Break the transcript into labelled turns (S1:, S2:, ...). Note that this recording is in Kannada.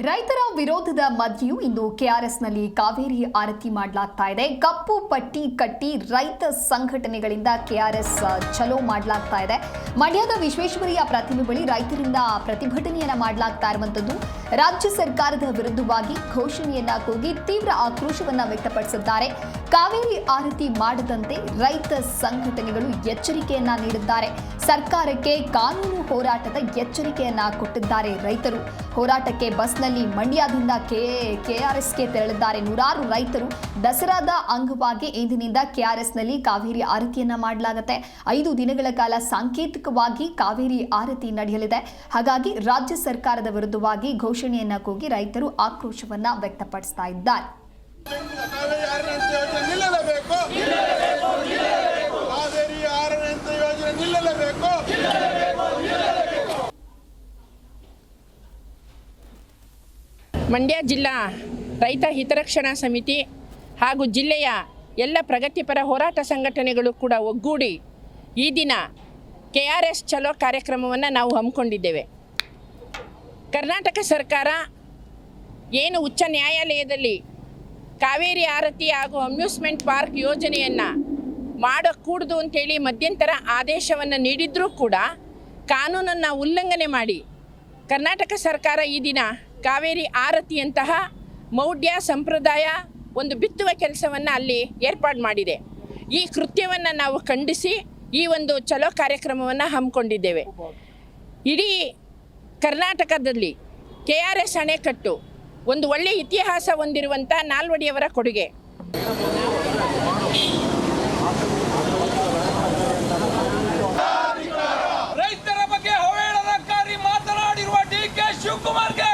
S1: ರೈತರ ವಿರೋಧದ ಮಧ್ಯೆಯೂ ಇಂದು ಕೆಆರ್ಎಸ್ನಲ್ಲಿ ಕಾವೇರಿ ಆರತಿ ಮಾಡಲಾಗ್ತಾ ಇದೆ. ಕಪ್ಪು ಪಟ್ಟಿ ಕಟ್ಟಿ ರೈತ ಸಂಘಟನೆಗಳಿಂದ ಕೆಆರ್ಎಸ್ ಚಲೋ ಮಾಡಲಾಗ್ತಾ ಇದೆ. ಮಂಡ್ಯದ ವಿಶ್ವೇಶ್ವರಯ್ಯ ಪ್ರತಿಮೆ ಬಳಿ ರೈತರಿಂದ ಪ್ರತಿಭಟನೆಯನ್ನ ಮಾಡಲಾಗ್ತಾ ಇರುವಂತದ್ದು. ರಾಜ್ಯ ಸರ್ಕಾರದ ವಿರುದ್ಧವಾಗಿ ಘೋಷಣೆಯನ್ನ ಕೂಗಿ ತೀವ್ರ ಆಕ್ರೋಶವನ್ನ ವ್ಯಕ್ತಪಡಿಸಿದ್ದಾರೆ. ಕಾವೇರಿ ಆರತಿ ಮಾಡದಂತೆ ರೈತ ಸಂಘಟನೆಗಳು ಎಚ್ಚರಿಕೆಯನ್ನ ನೀಡಿದ್ದಾರೆ. ಸರ್ಕಾರಕ್ಕೆ ಕಾನೂನು ಹೋರಾಟದ ಎಚ್ಚರಿಕೆಯನ್ನ ಕೊಟ್ಟಿದ್ದಾರೆ ರೈತರು. ಹೋರಾಟಕ್ಕೆ ಬಸ್ನಲ್ಲಿ ಮಂಡ್ಯದಿಂದ ಕೆಆರ್ಎಸ್ಗೆ ತೆರಳಿದ್ದಾರೆ ನೂರಾರು ರೈತರು. ದಸರಾದ ಅಂಗವಾಗಿ ಇಂದಿನಿಂದ ಕೆಆರ್ಎಸ್ನಲ್ಲಿ ಕಾವೇರಿ ಆರತಿಯನ್ನ ಮಾಡಲಾಗುತ್ತೆ. 5 ದಿನಗಳ ಕಾಲ ಸಾಂಕೇತಿಕವಾಗಿ ಕಾವೇರಿ ಆರತಿ ನಡೆಯಲಿದೆ. ಹಾಗಾಗಿ ರಾಜ್ಯ ಸರ್ಕಾರದ ವಿರುದ್ಧವಾಗಿ ಘೋಷಣೆಯನ್ನ ಕೂಗಿ ರೈತರು ಆಕ್ರೋಶವನ್ನ ವ್ಯಕ್ತಪಡಿಸ್ತಾ ಇದ್ದಾರೆ.
S2: ಮಂಡ್ಯ ಜಿಲ್ಲಾ ರೈತ ಹಿತರಕ್ಷಣಾ ಸಮಿತಿ ಹಾಗೂ ಜಿಲ್ಲೆಯ ಎಲ್ಲ ಪ್ರಗತಿಪರ ಹೋರಾಟ ಸಂಘಟನೆಗಳು ಕೂಡ ಒಗ್ಗೂಡಿ ಈ ದಿನ ಕೆಆರ್ಎಸ್ ಚಲೋ ಕಾರ್ಯಕ್ರಮವನ್ನು ನಾವು ಹಮ್ಮಿಕೊಂಡಿದ್ದೇವೆ. ಕರ್ನಾಟಕ ಸರ್ಕಾರ ಏನು ಉಚ್ಚ ನ್ಯಾಯಾಲಯದಲ್ಲಿ ಕಾವೇರಿ ಆರತಿ ಹಾಗೂ ಅಮ್ಯೂಸ್ಮೆಂಟ್ ಪಾರ್ಕ್ ಯೋಜನೆಯನ್ನು ಮಾಡಕೂಡದು ಅಂತೇಳಿ ಮಧ್ಯಂತರ ಆದೇಶವನ್ನು ನೀಡಿದ್ರೂ ಕೂಡ ಕಾನೂನನ್ನು ಉಲ್ಲಂಘನೆ ಮಾಡಿ ಕರ್ನಾಟಕ ಸರ್ಕಾರ ಈ ದಿನ ಕಾವೇರಿ ಆರತಿಯಂತಹ ಮೌಢ್ಯ ಸಂಪ್ರದಾಯ ಒಂದು ಬಿತ್ತುವ ಕೆಲಸವನ್ನು ಅಲ್ಲಿ ಏರ್ಪಾಡು ಮಾಡಿದೆ. ಈ ಕೃತ್ಯವನ್ನು ನಾವು ಖಂಡಿಸಿ ಈ ಒಂದು ಚಲೋ ಕಾರ್ಯಕ್ರಮವನ್ನು ಹಮ್ಮಿಕೊಂಡಿದ್ದೇವೆ. ಇಡೀ ಕರ್ನಾಟಕದಲ್ಲಿ ಕೆಆರ್ಎಸ್ ಅಣೆಕಟ್ಟು ಒಂದು ಒಳ್ಳೆಯ ಇತಿಹಾಸ ಹೊಂದಿರುವಂಥ ನಾಲ್ವಡಿಯವರ ಕೊಡುಗೆ.
S3: ರೈತರ ಬಗ್ಗೆ ಅವಹೇಳನಕಾರಿ ಮಾತನಾಡಿರುವ ಡಿ.ಕೆ. ಶಿವಕುಮಾರ್ಗೆ